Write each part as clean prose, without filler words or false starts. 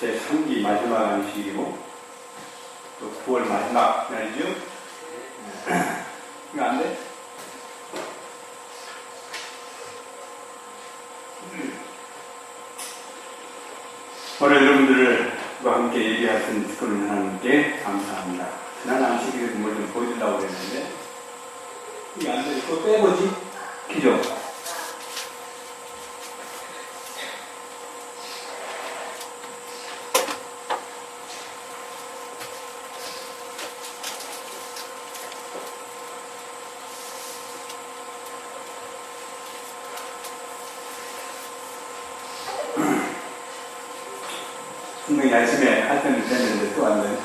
제3기 마지막 안식이고 또 9월 마지막 날이죠. 이거 안 돼? 오늘 여러분들과 함께 얘기하신 그런 하나님께 감사합니다. 지난 안식일에 뭘 좀 보여주려고 했는데 이게 안 돼. 이거 빼보지? 기죠? 분명히 아침에 할 때는 됐는데 또 안 되네.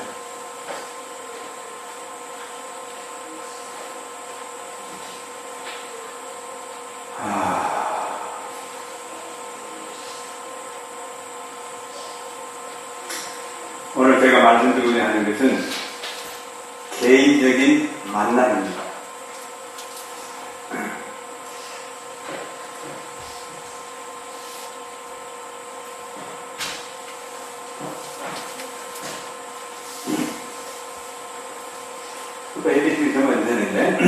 오늘 제가 말씀드리고자 하는 것은 개인적인 만남입니다. 또 ABC를 적으면 되는데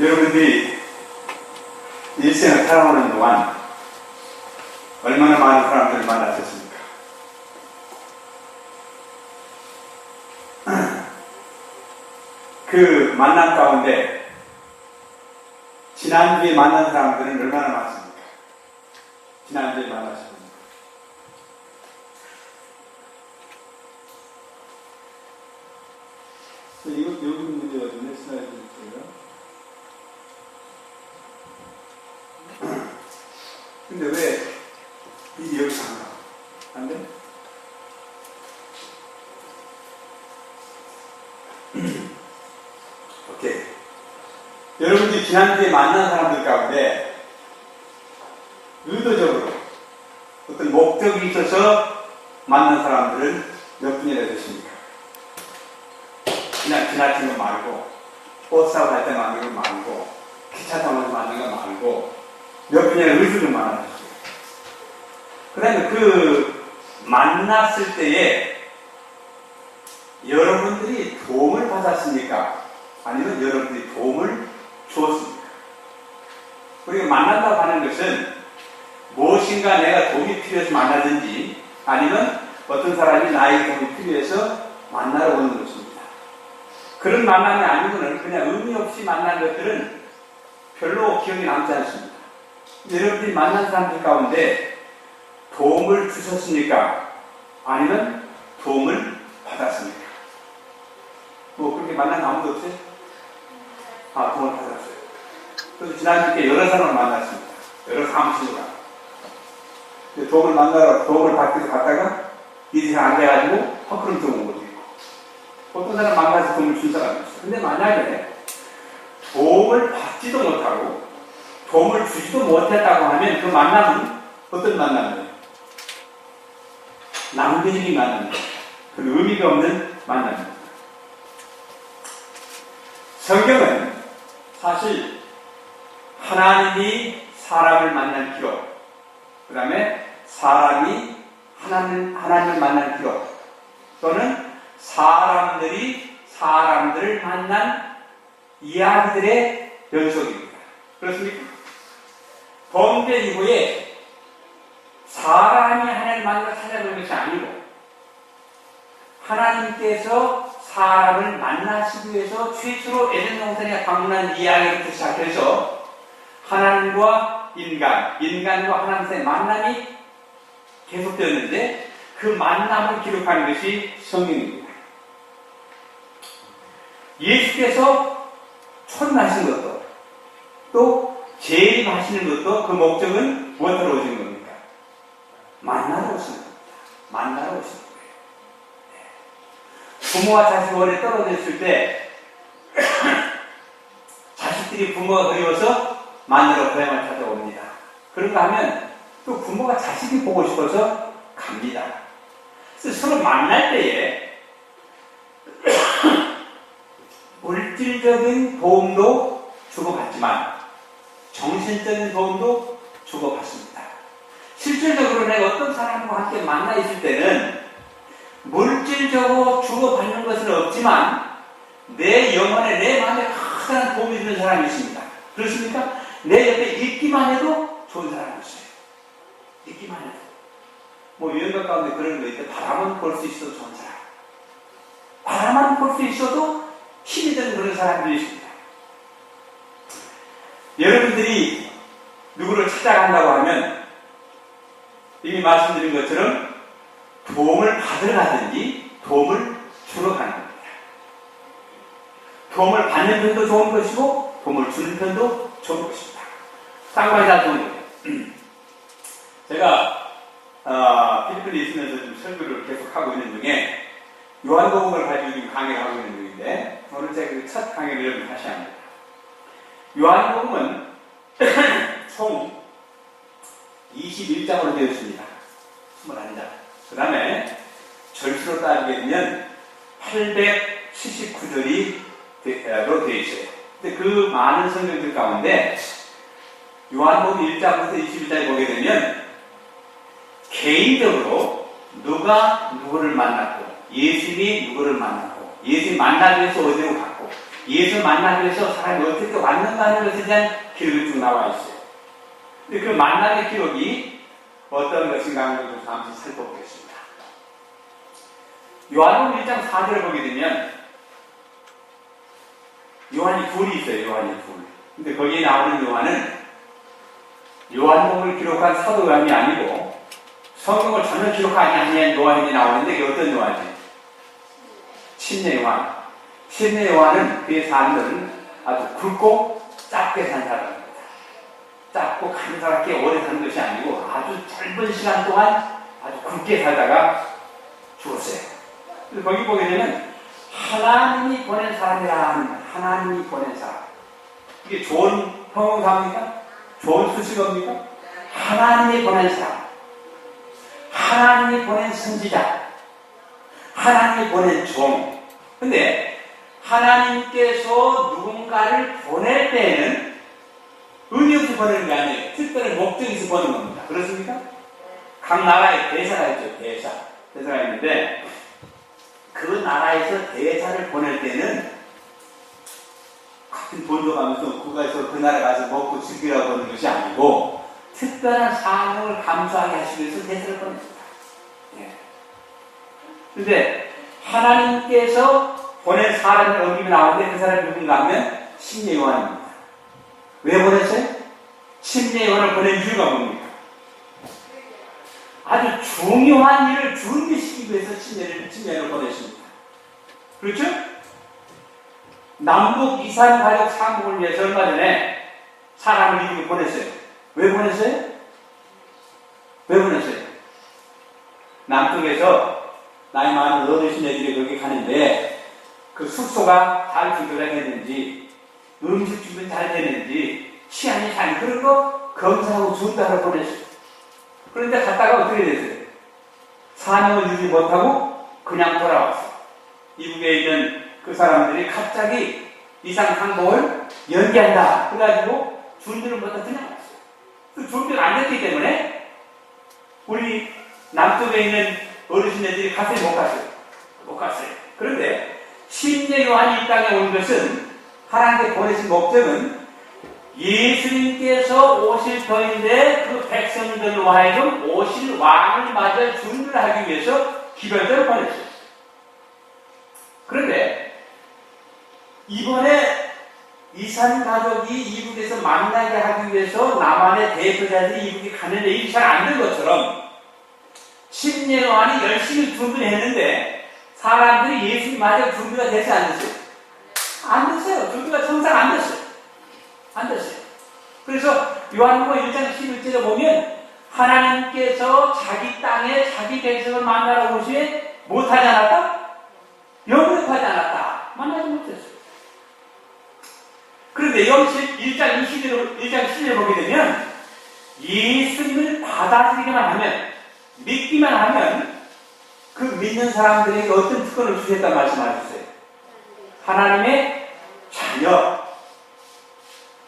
여러분들이 일생을 살아오는 동안 얼마나 많은 사람들을 만나셨습니까? 그 만남 가운데 지난주에 만난 사람들은 얼마나 많습니까? 지난주에 만나셨습니까? 이거 여기 문제가 좀 슬라이드 있어요. 근데 왜 이게 여기서 안 가? 안 돼? 오케이. 여러분들이 지난주에 만난 사람들 가운데 의도적으로 어떤 목적이 있어서 만난 사람들은 몇 분이나 되십니까? 그냥 지나치는 거 말고 버스 타고 갈 때 만나는 거 말고 기차 타면서 만나는 거 말고 몇 분이나 의도적으로 만나셨어요. 그 다음에 그 만났을 때에 여러분들이 도움을 받았습니까? 아니면 여러분들이 도움을 주었습니까? 우리가 만난다고 하는 것은 무엇인가 내가 도움이 필요해서 만나든지 아니면 어떤 사람이 나에게 도움이 필요해서 만나러 오는 것입니다. 그런 만남이 아니고는 그냥 의미 없이 만난 것들은 별로 기억이 남지 않습니다. 여러분들이 만난 사람들 가운데 도움을 주셨습니까? 아니면 도움을 받았습니까? 뭐 그렇게 만난 아무도 없어요? 도움을 받았어요. 그래서 지난주에 여러 사람을 만났습니다. 여러 사무실과 도움을 만나러 도움을 받기 위해서 갔다가 이제 안 돼가지고 헛걸음질 온 것도 있고 어떤 사람 만나서 도움을 준 사람이 있어요. 근데 만약에 도움을 받지도 못하고 도움을 주지도 못했다고 하면 그 만남은 어떤 만남이에요? 낭비적인 만남입니다. 그 의미가 없는 만남입니다. 성경은 사실 하나님이 사람을 만난 기록, 그 다음에 사람이 하나님을 만난 기록, 또는 사람들이 사람들을 만난 이야기들의 연속입니다. 그렇습니까? 범죄 이후에 사람이 하나님을 만나 찾아오는 것이 아니고 하나님께서 사람을 만나시기 위해서 최초로 에덴 동산에 방문한 이야기부터 시작해서 하나님과 인간과 하나님 사이의 만남이 계속되었는데 그 만남을 기록하는 것이 성경입니다. 예수께서 초림하신 것도 또 재림하시는 것도 그 목적은 무엇으로 오신 겁니까? 만나러 오신 겁니다. 만나러 오신 겁니다. 부모와 자식이 오래 떨어져 있을 때 자식들이 부모가 그리워서 만나러 고향을 찾아옵니다. 그런가 하면 또 부모가 자식이 보고 싶어서 갑니다. 그래서 서로 만날 때에 물질적인 도움도 주고받지만 정신적인 도움도 주고받습니다. 실질적으로 내가 어떤 사람과 함께 만나 있을 때는 물질적으로 주고받는 것은 없지만 내 영혼에 내 마음에 커다란 도움이 되는 사람이 있습니다. 그렇습니까? 내 옆에 있기만 해도 좋은 사람이 있어요. 있기만 해도. 뭐 유행가 가운데 그런 거 있대. 바라만 볼 수 있어도 좋은 사람. 바라만 볼 수 있어도 힘이 되는 그런 사람들이 있습니다. 여러분들이 누구를 찾아간다고 하면 이미 말씀드린 것처럼 도움을 받으러 가든지 도움을 주러 가는 겁니다. 도움을 받는 편도 좋은 것이고 도움을 주는 편도 좋은 것입니다. 쌍방이 다 좋은 거예요. 제가 필리핀에 있으면서 좀 설교를 계속 하고 있는 중에 요한복음을 가지고 지금 강의를 하고 있는 중인데 오늘 제가 그 첫 강의를 여러분 다시 합니다. 요한복음은 총 21장으로 되어 있습니다. 21장. 그 다음에 절수로 따지게 되면 879절이 되어 있어요. 근데 그 많은 성경들 가운데 요한복음 1장부터 21장에 보게 되면 개인적으로 누가 누구를 만났고 예수님이 누구를 만났고 예수님 만나기 위해서 어디로 갔고 예수 만나기 위해서 사람이 어떻게 왔는가 하는 것에 대한 기록이 쭉 나와 있어요. 근데 그 만남의 기록이 어떤 것인가 하는 것을 잠시 살펴보겠습니다. 요한복음 1장 4절을 보게 되면 요한이 둘이 있어요. 요한이 둘. 근데 거기에 나오는 요한은 요한복음을 기록한 사도 요한이 아니고 성경을 전혀 기록하지 아니한 요한이 나오는데 이게 어떤 요한이에요? 침례 요한. 침례 요한은 그의 삶은 아주 굵고 짧게 산 사람입니다. 짧고 간사롭게 오래 사는 것이 아니고 아주 짧은 시간 동안 아주 굵게 살다가 죽었어요. 그래서 거기 보게 되면 하나님이 보낸 사람이라 합니다. 하나님이 보낸 사람. 이게 좋은 형용사입니까? 좋은 수식어입니까? 하나님이 보낸 사람. 하나님이 보낸 선지자. 하나님이 보낸 종. 근데 하나님께서 누군가를 보낼 때에는 의미 없이 보내는 게 아니에요. 특별한 목적이 있어 보내는 겁니다. 그렇습니까? 각 나라에 대사가 있죠. 대사가 있는데 그 나라에서 대사를 보낼 때는 같은 돈도 가면서 국가에서 그 나라 가서 먹고 즐기라고 하는 것이 아니고 특별한 사명을 감수하게 하시기 위해서 대사를 보냅니다. 그런데 하나님께서 보낸 사람의 언급이 나오는데 그 사람이 누군가 하면 침례 요한입니다. 왜 보냈어요? 침례 요한을 보낸 이유가 뭡니까? 아주 중요한 일을 준비시키기 위해서 침례를 보냈습니다. 그렇죠? 남북 이산 가족 상봉을 위해서 얼마 전에 사람을 이렇게 보냈어요. 왜 보냈어요? 왜 보냈어요? 남쪽에서 나이 많은 어르신애들이 거기 가는데 그 숙소가 잘 조절했는지 음식 준비 잘 되는지 치안이 잘 그런 거 검사하고 준다고 보냈어요. 그런데 갔다가 어떻게 됐어요? 사명을 유지 못하고 그냥 돌아왔어요. 미국에 있는 그 사람들이 갑자기 이상 항복을 연기한다. 그래가지고 준비를 못하고 그냥 왔어요. 그 준비가 안 됐기 때문에 우리 남쪽에 있는 어르신들이 갔어요? 못 갔어요? 못 갔어요. 그런데 침례 요한이 이 땅에 온 것은 하나님께 보내신 목적은 예수님께서 오실 터인데 그 백성들로 하여금 오실 왕을 맞을 준비를 하기 위해서 기별대로 보냈어요. 그런데 이번에 이산 가족이 이북에서 만나게 하기 위해서 남한의 대표자들이 이북에 가는데 일이 잘 안 된 것처럼 침례 요한이 열심히 준비를 했는데 사람들이 예수님 맞을 준비가 되지 않았어요. 안 됐어요. 준비가 정상 안 됐어요. 안 됐어요. 그래서 요한복음 1장 11절에 보면 하나님께서 자기 땅에 자기 백성을 만나러 오시에 못하지 않았다? 영접하지 않았다. 만나지 못했어요. 그런데 여기 1장 10절에 보게 되면 예수님을 받아들이기만 하면 믿기만 하면 그 믿는 사람들에게 어떤 특권을 주셨다는 말씀하셨어요. 하나님의 자녀.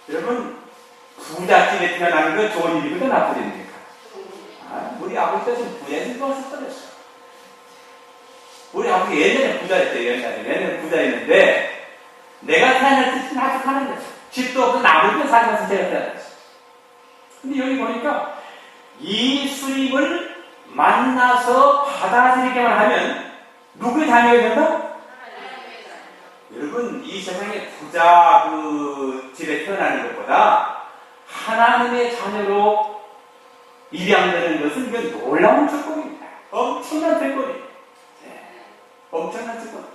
여러분, 부잣집에 태어나는 건 좋은 일이거든, 나쁜 일입니까? 우리 아버지께서는 부자인 줄 알았어. 우리 아버지 예전에 부자였대요, 옛날에 부자였는데, 내가 태어날 때 아직 하는 거죠. 집도 없고 나무도 살면서 제가 태어났어. 근데 여기 보니까, 예수님을 만나서 받아들이기만 하면, 누구의 자녀가 된다? 여러분, 이 세상에 부자 집에 태어나는 것보다 하나님의 자녀로 입양되는 것은 이건 놀라운 축복입니다. 엄청난 특권입니다. 엄청난 특권입니다.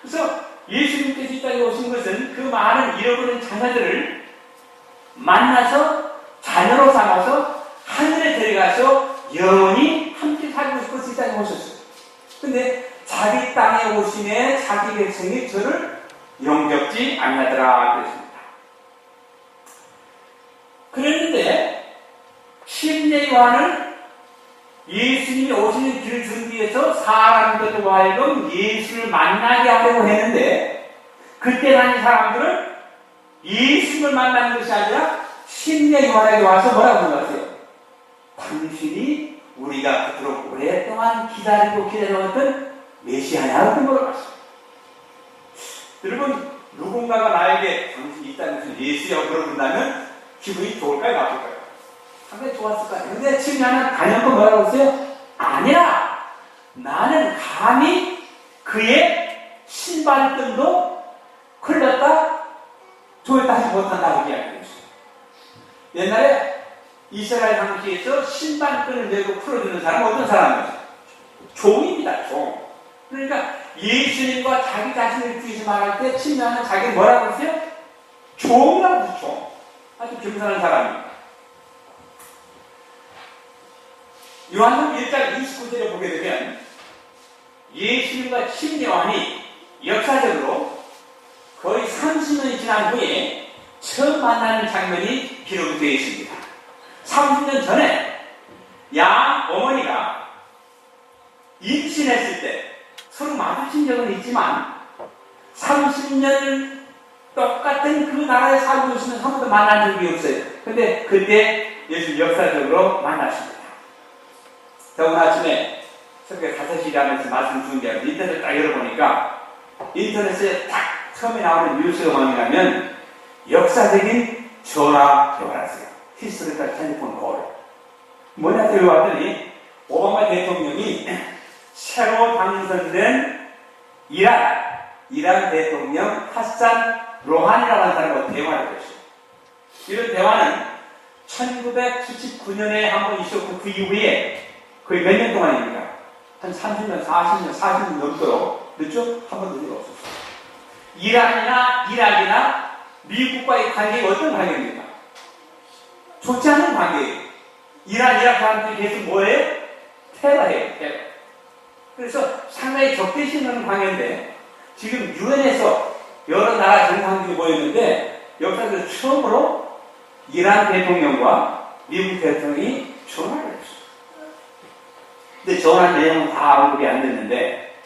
그래서 예수님께서 이 땅에 오신 것은 그 많은 잃어버린 자녀들을 만나서 자녀로 삼아서 하늘에 데려가서 영원히 함께 살고 싶어서 이 땅에 오셨어요. 근데 자기 땅에 오심에 자기 백성이 저를 영접지 아니하더라 그랬습니다. 그랬는데 침례 요한은 예수님이 오시는 길을 준비해서 사람들과 하여금 예수를 만나게 하려고 했는데 그때 다닌 사람들은 예수를 만나는 것이 아니라 침례 요한에게 와서 뭐라고 생각하세요? 당신이 우리가 그토록 오랫동안 기다려왔던 메시아냐고 물어봤어요. 여러분, 누군가가 나에게 당신이 이 땅에서 예수야 물어본다면 기분이 좋을까요? 나쁠까요? 상당히 좋았을 것 같아요. 근데 침례는 단연코 뭐라고 했어요? 아니야! 나는 감히 그의 신발끈도 흘렸다, 조였다 하지 못한다고 이야기했어요. 옛날에 이스라엘 당시에서 신발끈을 메고 풀어주는 사람은 어떤 사람이었어요? 종입니다, 종. 그러니까 예수님과 자기 자신을 비교해서 말할 때 침례하는 자기는 뭐라고 했어요? 종이라고 했어요, 종. 아주 겸손한 사람입니다. 요한복음 1장 29절에 보게 되면 예수님과 침례 요한이 역사적으로 거의 30년이 지난 후에 처음 만나는 장면이 기록되어 있습니다. 30년 전에 양 어머니가 임신했을 때 서로 마주친 적은 있지만 30년 똑같은 그 나라에 살고 있으면 한 번도 만난 적이 없어요. 근데 그때 예수 역사적으로 만났습니다. 저 오늘 아침에 새벽에 5시 일하면서 말씀 준비하고 인터넷 딱 열어보니까 인터넷에 딱 처음에 나오는 뉴스가 뭐냐면 역사적인 전화 대화라서요. 히스토리컬 텔레폰 콜. 뭐냐 들어봤더니 오바마 대통령이 새로 당선된 이란 대통령 하산 로하니라고 하는 사람과 대화를 했어요. 이런 대화는 1999년에 한 번 있었고 그 이후에 거의 몇 년 동안입니까? 한 30년, 40년 넘도록 늦죠? 한 번도 일이 없었어요. 이란이나 이락이나 미국과의 관계가 어떤 관계입니까? 좋지 않은 관계예요. 이란, 이락 사람들이 계속 뭐예요? 테러예요, 테러. 그래서 상당히 적대시하는 관계인데 지금 유엔에서 여러 나라 정상들이 모였는데 역사적으로 처음으로 이란 대통령과 미국 대통령이 전화를 했어요. 근데 전화 내용은 다 언급이 안 됐는데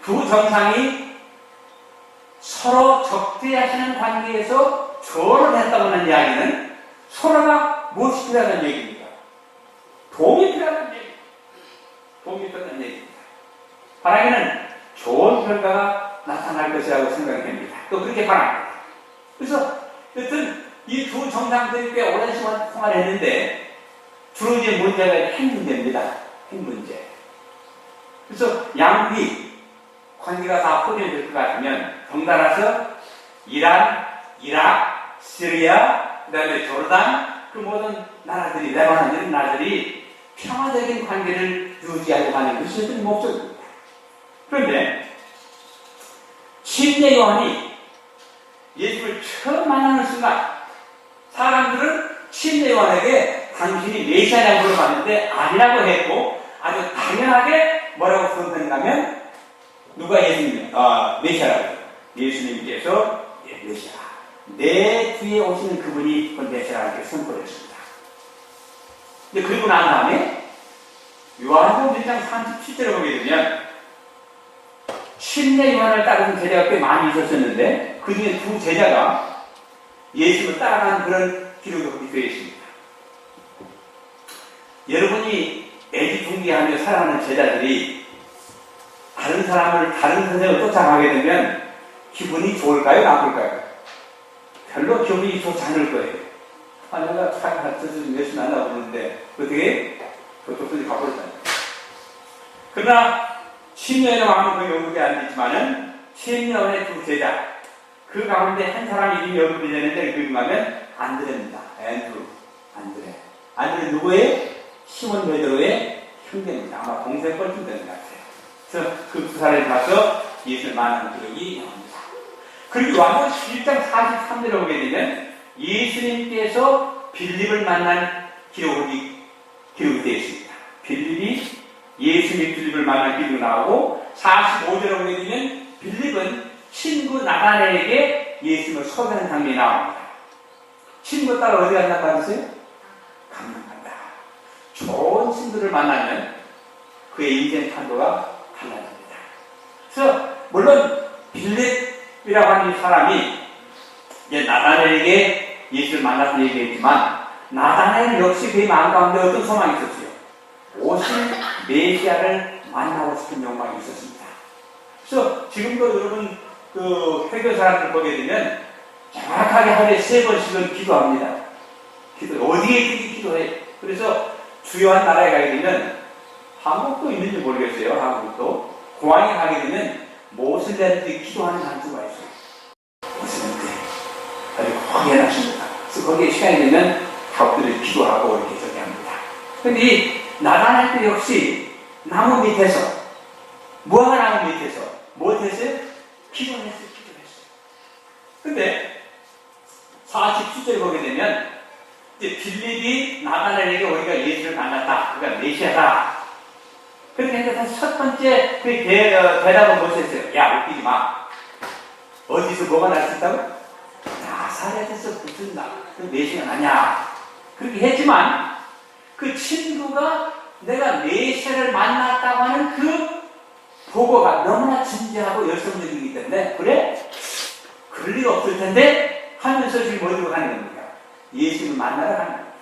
두 정상이 서로 적대하시는 관계에서 조언을 했다고 하는 이야기는 서로가 무엇이 필요하다는 얘기입니까? 도움이 필요하다는 얘기입니다. 도움이 필요하다는 얘기입니다. 바라기는 좋은 결과가 나타날 것이라고 생각이 됩니다. 또 그렇게 바랍니다. 그래서 여튼 이 두 정상들이 꽤 오랜 시간 통화를 했는데 주로 이제 문제가 핵 문제입니다. 핵 문제. 그래서 양비 관계가 다 포진될 것 같으면 덩달아서 이란, 이락, 시리아, 그 다음에 조르단 그 모든 나라들이 레바논 이런 나라들이 평화적인 관계를 유지하려고 하는 것이 어떤 목적입니다. 그런데 침례 요한이 예수를 처음 만나는 순간 사람들은 침례 요한에게 당신이 메시아냐고 물어봤는데 아니라고 했고 아주 당연하게 뭐라고 선언했냐면 누가 예수님, 메시아라고 예수님께서 메시아 내 뒤에 오시는 그분이 그 메시아라고 선포했습니다. 근데 그리고 난 다음에 요한복음 1장 37절에 보게 되면 침례 요한을 따르는 제자가 꽤 많이 있었었는데 그 중에 두 제자가 예수를 따라가는 그런 기록이 거기 되어 있습니다. 여러분이 애지중지하며 살아가는 제자들이 다른 사람을 다른 선생을 쫓아가게 되면 기분이 좋을까요? 나쁠까요? 별로 기분이 좋지 않을 거예요. 내가 잘 가르쳐서 예수 만나고 그러는데 어떻게 저쪽까지 가버렸다. 그러나 침례의 마음은 거기 언급이 안 되지만은 침례원의 두 제자 그 가운데 한 사람이 이름이 언급이 되는데 그 이름하면 안드레입니다. 안드레 누구의? 시몬 베드로의 형제입니다. 아마 동생 뻘쯤 되는 것 같아요. 그래서 그 두 사람이 가서 예수를 만나는 기록이 나옵니다. 그리고 요한복음 1장 43절에 보게 되면 예수님께서 빌립을 만난 기록이 되어 있습니다. 예수님이 빌립을 만난 기록이 나오고 45절에 보게 되면 빌립은 친구 나다나엘에게 예수님을 소개하는 장면이 나옵니다. 친구 따라 어디 간다고 하셨어요? 강남 간다. 좋은 친구를 만나면 그의 인생 판도가 달라집니다. 그래서 물론 빌립이라고 하는 이 사람이 나다나엘에게 예수를 만나서 얘기했지만 나다나엘 역시 그의 마음 가운데 어떤 소망이 있었어요? 오실 메시아를 만나고 싶은 욕망이 있었습니다. 그래서 지금도 여러분 그 회교 사람들 보게 되면 정확하게 하루에 3번씩은 기도합니다. 어디에 기도해? 그래서 주요한 나라에 가게 되면 한국도 있는지 모르겠어요. 한국도 공항에 가게 되면 모슬렘들이 기도하는 장소가 있어요. 모슬렘들 아주 거기에 나십니다. 그래서 거기에 시간이 되면 가족들이 기도하고 이렇게 저기 합니다. 그런데 이 나다나엘 역시 나무 밑에서 무화과 나무 밑에서 못했어요? 기도했어요. 근데 47절에 보게 되면 이제 빌립이 나다나엘에게 우리가 예수를 만났다. 그러니까 메시아다. 그렇게 해서 첫 번째 그 대답은 무엇이었어요? 야, 웃기지 마. 어디서 뭐가 날 수 있다고? 나사렛에서 붙은다. 그 메시아가 아니야. 그렇게 했지만 그 친구가 내가 메시아를 만났다고 하는 그 보고가 너무나 진지하고 열성적이기 때문에 그래? 그럴 리가 없을 텐데 하면서 지금 어디로 가는 겁니까? 예수님을 만나러 가는 겁니다.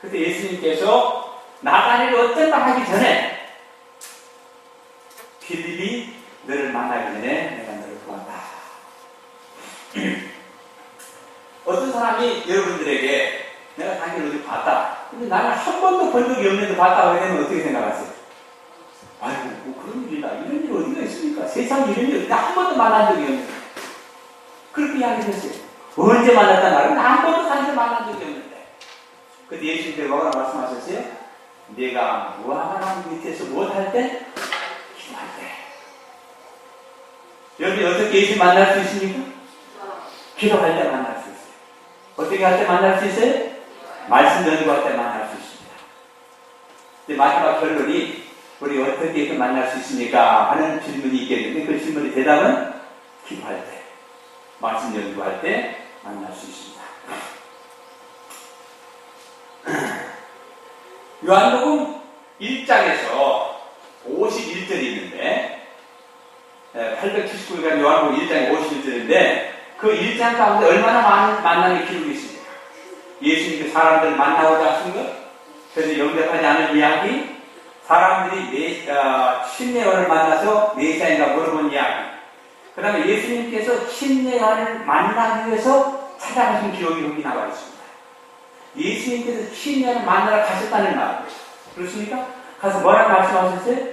그때 예수님께서 나다나엘이 어떤 말 하기 전에 빌립이 너를 만나기 전에 내가 너를 구한다. 어떤 사람이 여러분들에게 내가 당연히 어디 봤다. 근데 나는 한 번도 본 적이 없는데 봤다고 하면 어떻게 생각하세요? 아이고 뭐 그런 일이나 이런 일이 어디가 있습니까? 세상에 이런 일이 한 번도 만난 적이 없는데 그렇게 이야기했어요. 언제 만났단 말은 한 번도 당신 만난 적이 없는데 그때 예수님께서 뭐라고 말씀하셨어요? 내가 무화과 나무 밑에서 무엇할 때? 기도할 때. 여러분이 어떻게 예수 만날 수 있습니까? 기도할 때 만날 수 있어요. 어떻게 할 때 만날 수 있어요? 말씀 연구할 때 만날 수 있습니다. 근데 마지막 결론이 우리 어떻게 만날 수 있습니까? 하는 질문이 있겠는데 그 질문의 대답은 기도할 때, 말씀 연구할 때 만날 수 있습니다. 요한복음 1장에서 51절이 있는데 879년 요한복음 1장에 51절인데 그 1장 가운데 얼마나 많은 만남의 기록이 있습니까? 예수님께 사람들을 만나고자 하신 것, 그래서 영접하지 않은 이야기, 사람들이 침례요한을 만나서 메시아인가 물어본 이야기, 그 다음에 예수님께서 침례요한을 만나기 위해서 찾아가신 기록이 여기 나와 있습니다. 예수님께서 침례요한을 만나러 가셨다는 말, 그렇습니까? 가서 뭐라고 말씀하셨어요?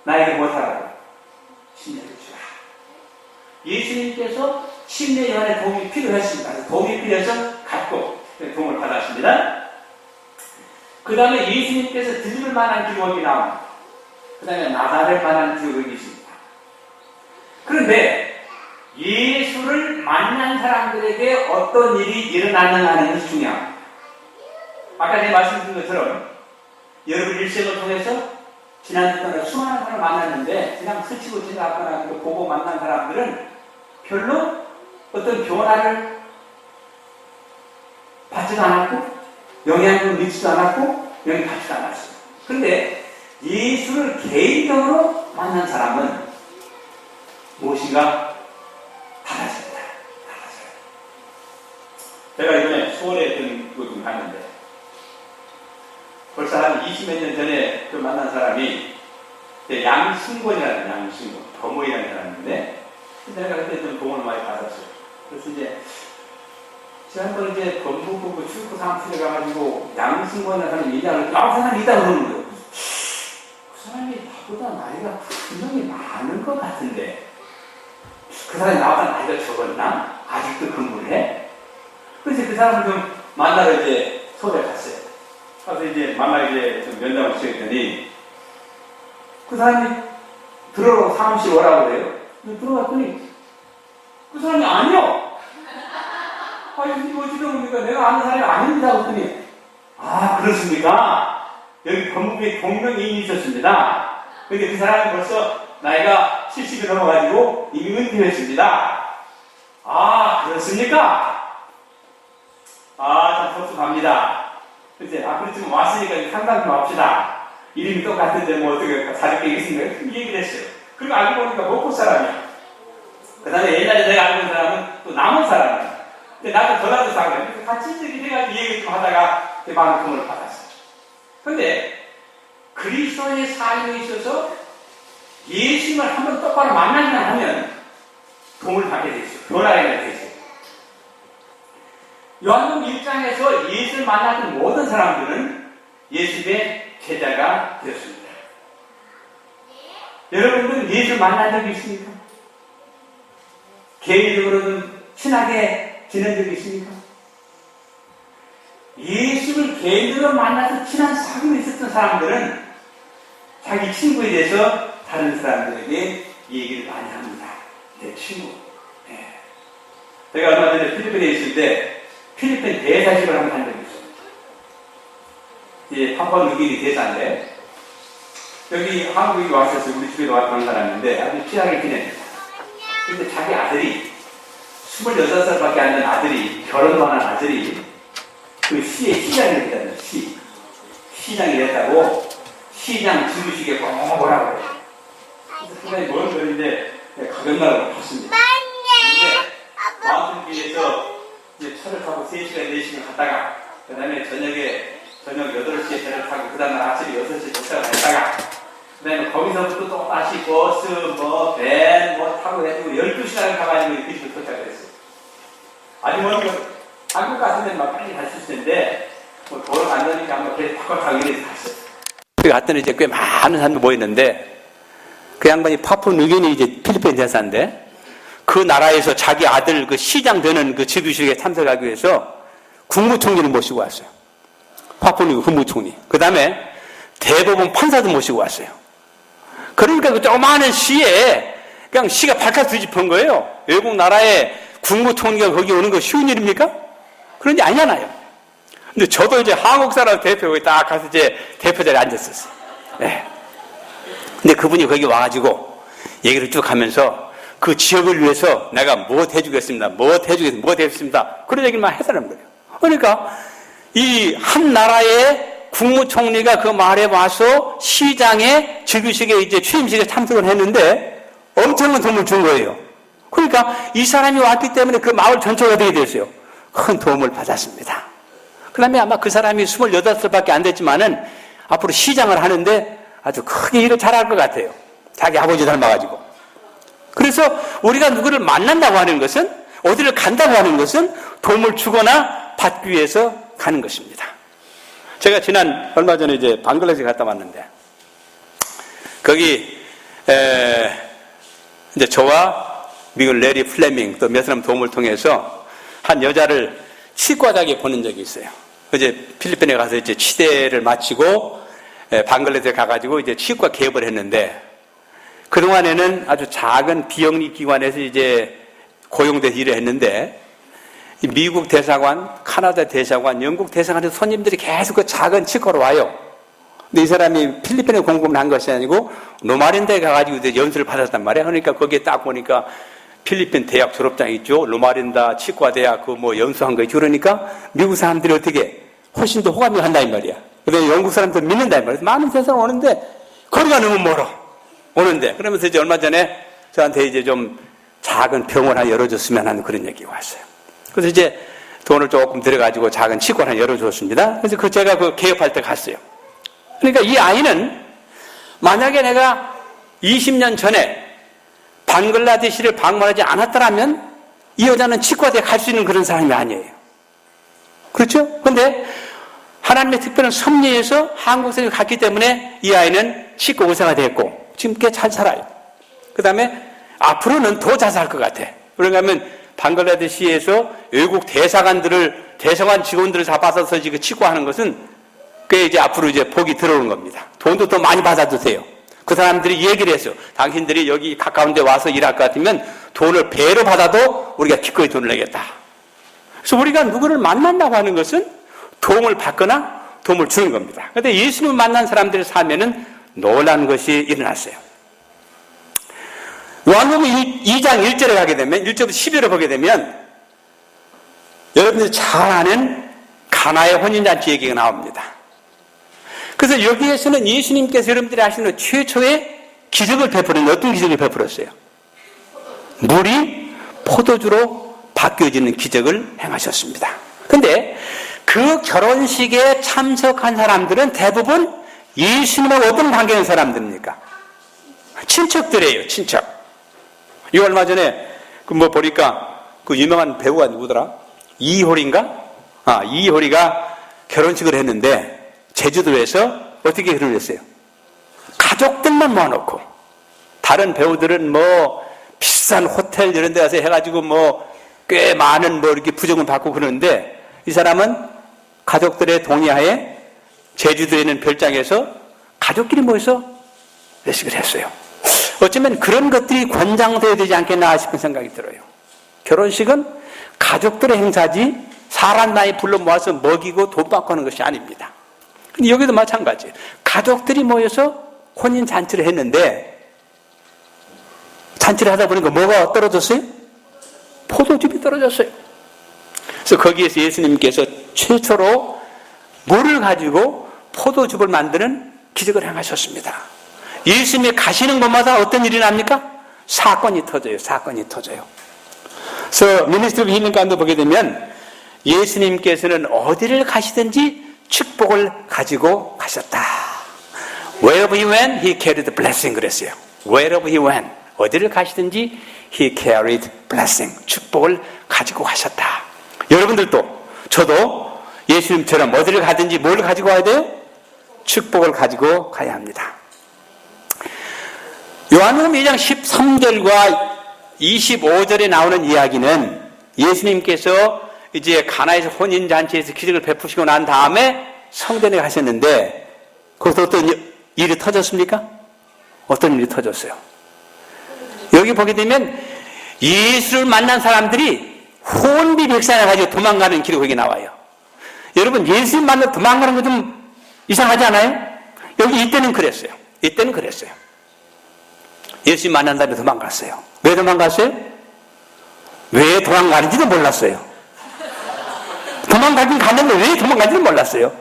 나에게 무엇하라고? 침례를 주라. 예수님께서 침례요한의 도움이 필요했습니다. 그래서 도움이 필요해서 갖고 도움을 받았습니다. 그 다음에 예수님께서 드릴 만한 기록이 나옵니다. 그 다음에 나다를 만한 기록이 있습니다. 그런데 예수를 만난 사람들에게 어떤 일이 일어나느냐 하는 것이 중요합니다. 아까 제가 말씀드린 것처럼 여러분 일생을 통해서 지난 동안 수많은 사람을 만났는데 그냥 스치고 지나거나 보고 만난 사람들은 별로 어떤 변화를 받지도 않았고 영향을 미치지도 않았고 영향받지도 않았어요. 그런데 예수를 개인적으로 만난 사람은 무엇인가 달라집니다. 달라져요. 제가 이번에 서울에 어떤 곳을 갔는데 벌써 한 20몇 년 전에 그 만난 사람이 양승권이라는 양승권, 더모이라는 사람인데 내가 그때 좀 도움을 많이 받았어요. 그래서 이제 지난번 이제 법무부 출구 사무실에 가가지고 양승권이라는 사람이 얘기하는 사람이 있다고 그러는 거예요. 그 사람이 나보다 나이가 분명히 많은 것 같은데 그 사람이 나보다 나이가 적었나? 아직도 근무를 해? 그래서 그 사람을 좀 만나러 이제 서울에 갔어요. 가서 이제 만나서 이제 좀 면담을 시켰더니 그 사람이 들어오라고 사무실 오라고 그래요. 들어갔더니 그 사람이 아니요. 이거 어찌 됩니까? 내가 아는 사람이 아닙니다. 그랬더니 아 그렇습니까? 여기 법무부에 동명이인이 있었습니다. 근데 그 사람이 벌써 나이가 70이 넘어가지고 이미 은퇴했습니다. 아 그렇습니까? 아 참 섭섭합니다. 그치? 그렇지만 왔으니까 상담 좀 합시다. 이름이 똑같은데 뭐 어떻게 사줄게 있습니까? 그 얘기를 했어요. 그리고 알고 보니까 목포 사람이야. 그 다음에 옛날에 내가 알고 있는 사람은 또 남원 사람이야. 근데 나도 전라도 사람이야. 그래서 같이 이래가지고 얘기 좀 하다가 내 마음의 도움을 받았어요. 근데 그리스도의 삶에 있어서 예수님을 한번 똑바로 만나기만 하면 도움을 받게 돼 있어요. 변화가 돼 있어요. 요한복음 1장에서 예수를 만났던 모든 사람들은 예수의 제자가 되었습니다. 여러분들은 예수를 만난 적이 있습니까? 개인적으로는 친하게 지낸 적이 있습니까? 예수를 개인적으로 만나서 친한 사귐이 있었던 사람들은 자기 친구에 대해서 다른 사람들에게 얘기를 많이 합니다. 내 친구. 네. 제가 얼마 전에 필리핀에 있을 때 필리핀 대사식을 한번 한 적이 있어요. 이제 파푸아뉴기니 대사인데 여기 한국에 왔었어요. 우리 집에 왔던 사람인데 아주 친하게 지냅니다. 근데 자기 아들이 26살밖에 안 된 아들이 결혼도 안 한 아들이 그 시의 시장이 됐다는 시장이 됐다고 시장 지우시게 꼭 뭐라고 그래요. 그래서 상당히 먼 거리인데 가격나라고 봤습니다. 근데 마운틴길에서 이제 차를 타고 3시간, 4시간 갔다가 그 다음에 저녁 8시에 차를 타고 그 다음날 아침 6시에 도착을 했다가 그 다음에 거기서부터 또 다시 버스, 밴, 타고 해가지고 12시간을 가가지고 그 집에 도착을 했어요. 아니 한국 같은 데는 막 빨리 갈 수 있을 텐데 도로 간다니까 한번 계속 바꿔타고 이래서 갔어요. 그 갔더니 이제 꽤 많은 사람들이 모였는데 그 양반이 파푸아뉴기니 이제 필리핀 대사인데 그 나라에서 자기 아들 그 시장 되는 그 지도식에 참석하기 위해서 국무총리를 모시고 왔어요. 파푸아뉴기니 국무총리. 그 다음에 대법원 판사도 모시고 왔어요. 그러니까 그 조그마한 시에 그냥 시가 발칵 뒤집은 거예요. 외국 나라에 국무총리가 거기 오는 거 쉬운 일입니까? 그런 게 아니잖아요. 근데 저도 이제 한국 사람 대표에 딱 가서 이제 대표 자리에 앉았었어요. 네. 근데 그분이 거기 와가지고 얘기를 쭉 하면서 그 지역을 위해서 내가 무엇 해주겠습니다. 그런 얘기만 해달라는 거예요. 그러니까 이 한 나라의 국무총리가 그 말에 와서 시장의 즉위식에 이제 취임식에 참석을 했는데 엄청난 도움을 준 거예요. 그러니까 이 사람이 왔기 때문에 그 마을 전체가 어떻게 됐어요? 큰 도움을 받았습니다. 그 다음에 아마 그 사람이 28살밖에 안 됐지만은 앞으로 시장을 하는데 아주 크게 일을 잘할 것 같아요. 자기 아버지 닮아가지고. 그래서 우리가 누구를 만난다고 하는 것은, 어디를 간다고 하는 것은 도움을 주거나 받기 위해서 가는 것입니다. 제가 얼마 전에 이제 방글라데시에 갔다 왔는데, 거기, 이제 저와 미국 레리 플레밍 또 몇 사람 도움을 통해서 한 여자를 치과장에 보낸 적이 있어요. 이제 필리핀에 가서 이제 치대를 마치고 방글라데시에 가가지고 이제 치과 개업을 했는데, 그동안에는 아주 작은 비영리 기관에서 이제 고용돼서 일을 했는데, 미국 대사관, 카나다 대사관, 영국 대사관에서 손님들이 계속 그 작은 치과로 와요. 근데 이 사람이 필리핀에 공부를 한 것이 아니고 로마린다에 가가지고 이제 연수를 받았단 말이에요. 그러니까 거기에 딱 보니까 필리핀 대학 졸업장 있죠. 로마린다 치과 대학 그 뭐 연수한 거 있죠. 그러니까 미국 사람들이 어떻게 훨씬 더 호감을 한다 이 말이야. 그래서 영국 사람들 믿는다 이 말이야. 많은 세상 오는데 거리가 너무 멀어. 오는데 그러면서 이제 얼마 전에 저한테 이제 좀 작은 병원 하나 열어줬으면 하는 그런 얘기가 왔어요. 그래서 이제 돈을 조금 들여가지고 작은 치과 하나 열어줬습니다. 그래서 제가 그 개업할 때 갔어요. 그러니까 이 아이는 만약에 내가 20년 전에 방글라데시를 방문하지 않았더라면 이 여자는 치과대에 갈 수 있는 그런 사람이 아니에요. 그렇죠? 그런데 하나님의 특별한 섭리에서 한국에서 갔기 때문에 이 아이는 치과 의사가 됐고 지금 꽤 잘 살아요. 그 다음에 앞으로는 더 잘 살 것 같아. 그런가 하면 방글라데시에서 외국 대사관 직원들을 다 받아서 지금 치과하는 것은 꽤 이제 앞으로 이제 복이 들어오는 겁니다. 돈도 더 많이 받아도 돼요. 그 사람들이 얘기를 했어요. 당신들이 여기 가까운 데 와서 일할 것 같으면 돈을 배로 받아도 우리가 기꺼이 돈을 내겠다. 그래서 우리가 누구를 만난다고 하는 것은 도움을 받거나 도움을 주는 겁니다. 그런데 예수님을 만난 사람들의 삶에는 놀라운 것이 일어났어요. 요한복음 2장 1절에 가게 되면 1절부터 10절을 보게 되면 여러분들이 잘 아는 가나의 혼인잔치 얘기가 나옵니다. 그래서 여기에서는 예수님께서 여러분들이 아시는 최초의 기적을 베풀었는데 어떤 기적을 베풀었어요? 물이 포도주로 바뀌어지는 기적을 행하셨습니다. 그런데 그 결혼식에 참석한 사람들은 대부분 예수님하고 어떤 관계의 사람들입니까? 친척들이에요, 친척. 이 얼마 전에 보니까 그 유명한 배우가 누구더라? 이효리인가? 이효리가 결혼식을 했는데 제주도에서 어떻게 결혼을 했어요? 가족들만 모아놓고 다른 배우들은 비싼 호텔 이런 데 가서 해가지고 꽤 많은 이렇게 부정을 받고 그러는데 이 사람은 가족들의 동의하에 제주도에 있는 별장에서 가족끼리 모여서 회식을 했어요. 어쩌면 그런 것들이 권장되어야 되지 않겠나 싶은 생각이 들어요. 결혼식은 가족들의 행사지 사람 많이 불러 모아서 먹이고 돈 받고 하는 것이 아닙니다. 근데 여기도 마찬가지예요. 가족들이 모여서 혼인 잔치를 했는데 잔치를 하다 보니까 뭐가 떨어졌어요? 포도즙이 떨어졌어요. 그래서 거기에서 예수님께서 최초로 물을 가지고 포도즙을 만드는 기적을 행하셨습니다. 예수님이 가시는 곳마다 어떤 일이 납니까? 사건이 터져요. 그래서 미니스트리 오브 힐링 가운데 보게 되면 예수님께서는 어디를 가시든지 축복을 가지고 가셨다. Wherever he went, he carried blessing 그랬어요. Wherever he went, 어디를 가시든지 he carried blessing, 축복을 가지고 가셨다. 여러분들도 저도 예수님처럼 어디를 가든지 뭘 가지고 와야 돼요? 축복을 가지고 가야 합니다. 요한복음 2장 13절과 25절에 나오는 이야기는 예수님께서 이제 가나에서 혼인잔치에서 기적을 베푸시고 난 다음에 성전에 가셨는데 거기서 어떤 일이 터졌습니까? 어떤 일이 터졌어요? 여기 보게 되면 예수를 만난 사람들이 혼비백산을 가지고 도망가는 길이 거기 나와요. 여러분 예수님 만나 도망가는 거 좀 이상하지 않아요? 여기 이때는 그랬어요. 예수님 만난 다음에 도망갔어요. 왜 도망갔어요? 왜 도망가는지도 몰랐어요. 도망가긴 갔는데 왜 도망가는지도 몰랐어요.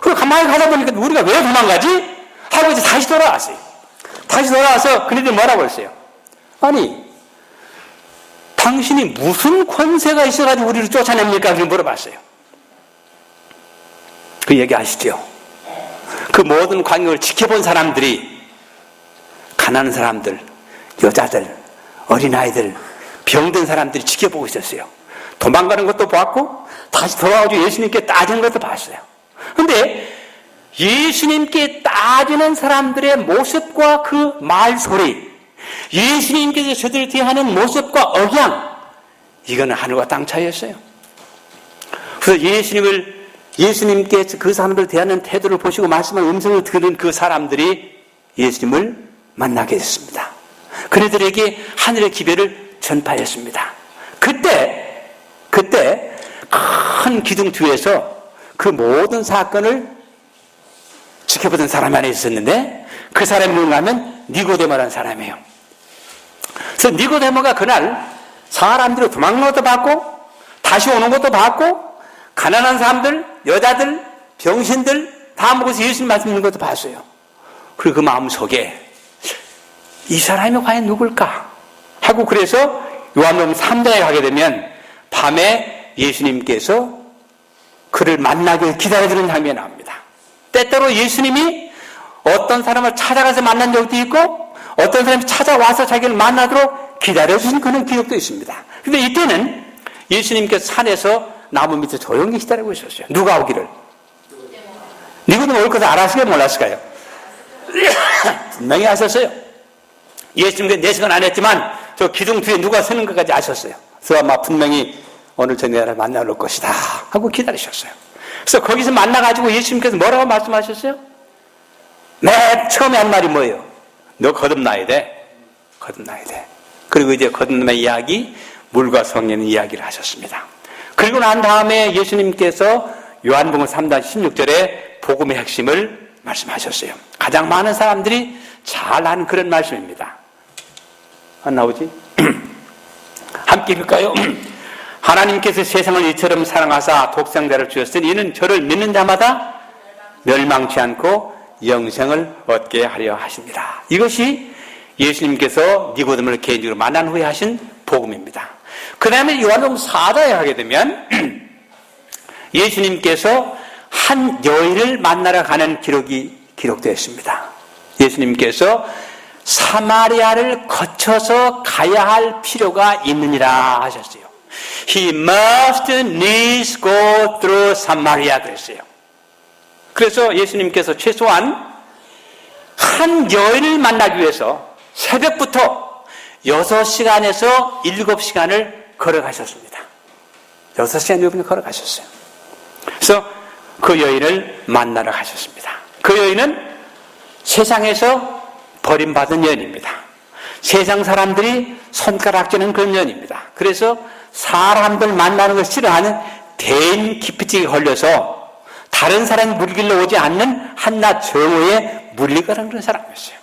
그리고 가만히 가다 보니까 우리가 왜 도망가지? 하고 이제 다시 돌아왔어요. 다시 돌아와서 그네들 뭐라고 했어요? 아니 당신이 무슨 권세가 있어가지고 우리를 쫓아냅니까? 그렇게 물어봤어요. 그 얘기 아시죠? 그 모든 광경을 지켜본 사람들이 가난한 사람들, 여자들, 어린아이들, 병든 사람들이 지켜보고 있었어요. 도망가는 것도 봤고 다시 돌아와서 예수님께 따지는 것도 봤어요. 그런데 예수님께 따지는 사람들의 모습과 그 말소리, 예수님께서 저들을 대하는 모습과 억양, 이거는 하늘과 땅 차이였어요. 그래서 예수님께서 그 사람들을 대하는 태도를 보시고 말씀한 음성을 들은 그 사람들이 예수님을 만나게 됐습니다. 그들에게 하늘의 기별을 전파했습니다. 그때 큰 기둥 뒤에서 그 모든 사건을 지켜보던 사람 안에 있었는데 그 사람이 누군가 하면 니고데모라는 사람이에요. 그래서 니고데모가 그날 사람들이 도망가는 것도 봤고 다시 오는 것도 봤고 가난한 사람들, 여자들, 병신들 다 먹어서 예수님 말씀 있는 것도 봤어요. 그리고 그 마음속에 이 사람이 과연 누굴까? 하고 그래서 요한복음 3장에 가게 되면 밤에 예수님께서 그를 만나기 기다려주는 장면이 나옵니다. 때때로 예수님이 어떤 사람을 찾아가서 만난 적도 있고 어떤 사람이 찾아와서 자기를 만나도록 기다려주신 그런 기억도 있습니다. 그런데 이때는 예수님께서 산에서 나무 밑에 조용히 기다리고 있었어요. 누가 오기를? 니고는 올 것을 알았을까요? 몰랐을까요? 분명히 아셨어요. 예수님께서 4시간 안 했지만 저 기둥 뒤에 누가 서는 것까지 아셨어요. 그래서 아마 분명히 오늘 저녁에 나를 만나러 올 것이다 하고 기다리셨어요. 그래서 거기서 만나가지고 예수님께서 뭐라고 말씀하셨어요? 맨 처음에 한 말이 뭐예요? 너 거듭나야 돼. 거듭나야 돼. 그리고 이제 거듭남의 이야기, 물과 성령의 이야기를 하셨습니다. 그리고 난 다음에 예수님께서 요한복음 3장 16절에 복음의 핵심을 말씀하셨어요. 가장 많은 사람들이 잘 아는 그런 말씀입니다. 안 나오지? 함께 읽을까요? 하나님께서 세상을 이처럼 사랑하사 독생자를 주셨으니 이는 저를 믿는 자마다 멸망치 않고 영생을 얻게 하려 하십니다. 이것이 예수님께서 니고데모를 개인적으로 만난 후에 하신 복음입니다. 그 다음에 요한복음 4장에 가게 되면 예수님께서 한 여인을 만나러 가는 기록이 기록되어 있습니다. 예수님께서 사마리아를 거쳐서 가야 할 필요가 있느니라 하셨어요. He must needs go through Samaria 그랬어요. 그래서 예수님께서 최소한 한 여인을 만나기 위해서 새벽부터 6시간에서 7시간을 걸어가셨습니다. 6시간 7시간을 걸어가셨어요. 그래서 그 여인을 만나러 가셨습니다. 그 여인은 세상에서 버림받은 여인입니다. 세상 사람들이 손가락질하는 그런 여인입니다. 그래서 사람들 만나는 걸 싫어하는 대인 기피증에 걸려서 다른 사람이 물길로 오지 않는 한낱 정오에 물리가는 그런 사람이었어요.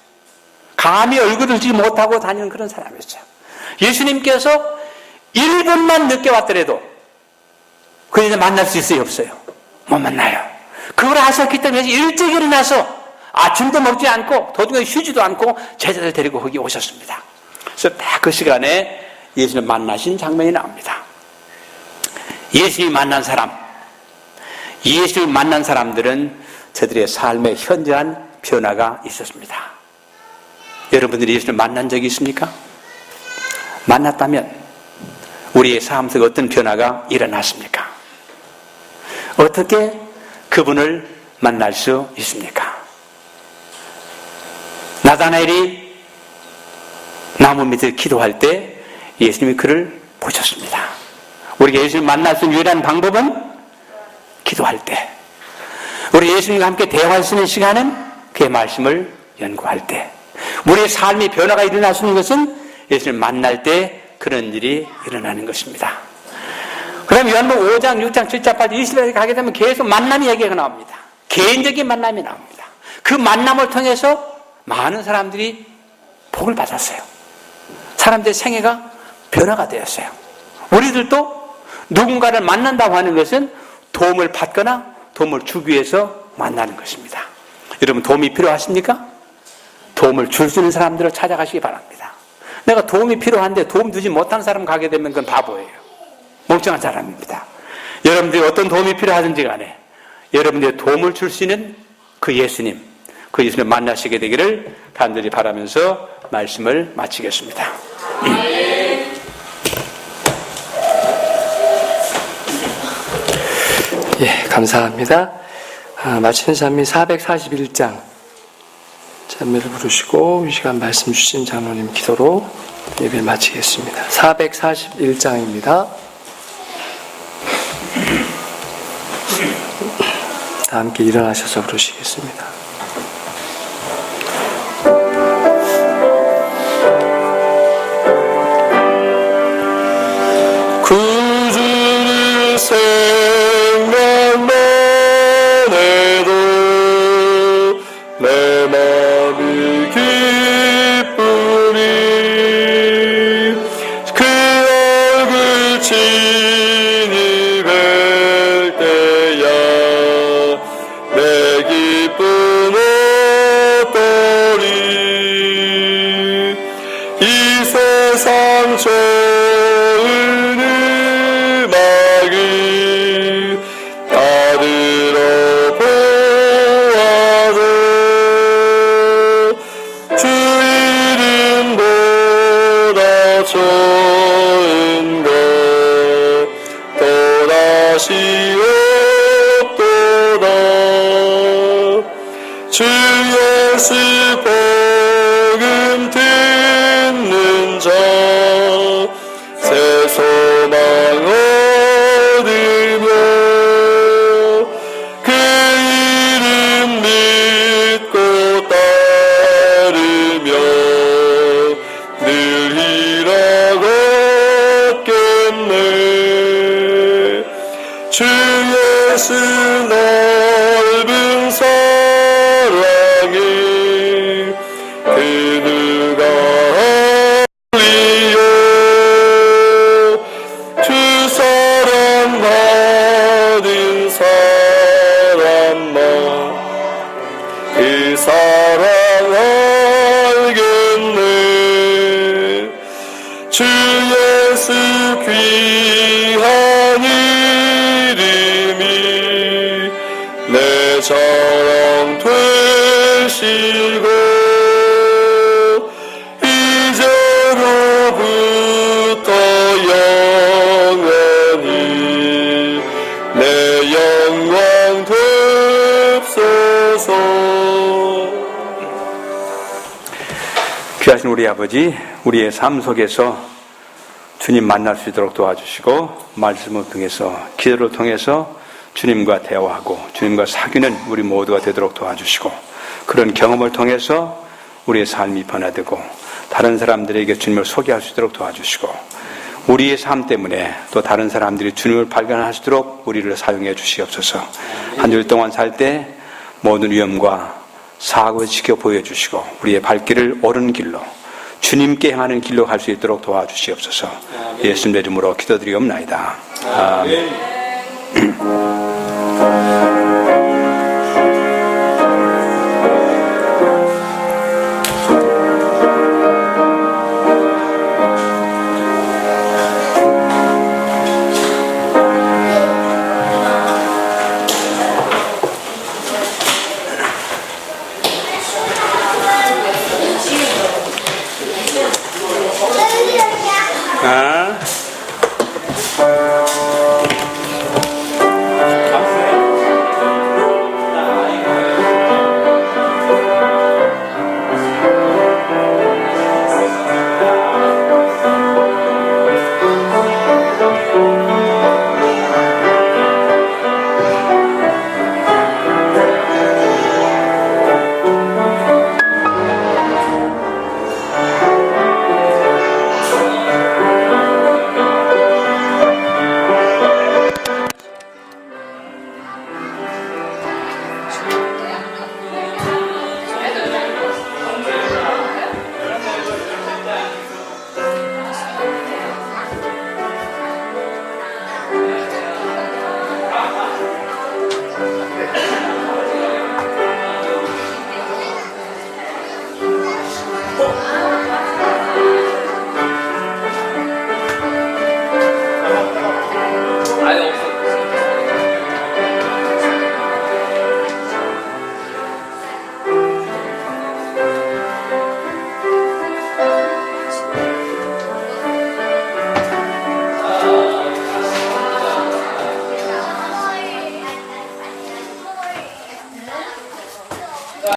감히 얼굴을 들지 못하고 다니는 그런 사람이었어요. 예수님께서 1분만 늦게 왔더라도 그 여자 만날 수 있어요? 없어요? 못 만나요. 그걸 아셨기 때문에 일찍 일어나서 아침도 먹지 않고 도중에 쉬지도 않고 제자들 데리고 거기 오셨습니다. 그래서 딱 그 시간에 예수님 만나신 장면이 나옵니다. 예수님 만난 사람, 예수님 만난 사람들은 저들의 삶에 현저한 변화가 있었습니다. 여러분들이 예수님 만난 적이 있습니까? 만났다면 우리의 삶 속에 어떤 변화가 일어났습니까? 어떻게 그분을 만날 수 있습니까? 나다나엘이 나무 밑에 기도할 때 예수님이 그를 보셨습니다. 우리가 예수님 만날 수 있는 유일한 방법은 기도할 때, 우리 예수님과 함께 대화할 수 있는 시간은 그의 말씀을 연구할 때, 우리의 삶의 변화가 일어날 수 있는 것은 예수님 만날 때 그런 일이 일어나는 것입니다. 그 다음에 요한복음 5장, 6장, 7장, 8장, 20절에 가게 되면 계속 만남의 얘기가 나옵니다. 개인적인 만남이 나옵니다. 그 만남을 통해서 많은 사람들이 복을 받았어요. 사람들의 생애가 변화가 되었어요. 우리들도 누군가를 만난다고 하는 것은 도움을 받거나 도움을 주기 위해서 만나는 것입니다. 여러분 도움이 필요하십니까? 도움을 줄 수 있는 사람들을 찾아가시기 바랍니다. 내가 도움이 필요한데 도움 주지 못하는 사람 가게 되면 그건 바보예요. 멍청한 사람입니다. 여러분들이 어떤 도움이 필요하든지 간에 여러분들의 도움을 줄 수 있는 그 예수님, 그 예수님을 만나시게 되기를 간절히 바라면서 말씀을 마치겠습니다. 예, 감사합니다. 마치는 찬미 441장 찬미를 부르시고 이 시간 말씀 주신 장로님 기도로 예배를 마치겠습니다. 441장입니다. 다 함께 일어나셔서 부르시겠습니다. 구주를 생각만 해도 내 마음이 기쁘니 그 얼굴 친히 뵐 때야 내 기쁨 어떠리 이 세상 주 예수 복음 듣는 자 새 소망 얻으며 그 이름 믿고 따르며 늘 일하겠네. 주 예수 넓은 사랑에 그 누가 알리요. 주 사랑 받은 사람만 그 사랑 알겠네. 주 예수 귀한 이름이 내 자랑 되시고 이제로부터 영원히 내 영광 되옵소서. 귀하신 우리 아버지, 우리의 삶 속에서 주님 만날 수 있도록 도와주시고 말씀을 통해서 기도를 통해서 주님과 대화하고 주님과 사귀는 우리 모두가 되도록 도와주시고 그런 경험을 통해서 우리의 삶이 변화되고 다른 사람들에게 주님을 소개할 수 있도록 도와주시고 우리의 삶 때문에 또 다른 사람들이 주님을 발견할 수 있도록 우리를 사용해 주시옵소서. 한 주일 동안 살 때 모든 위험과 사고를 지켜 보여주시고 우리의 발길을 옳은 길로 주님께 향하는 길로 갈 수 있도록 도와주시옵소서. 예수님의 이름으로 기도드리옵나이다. 아멘.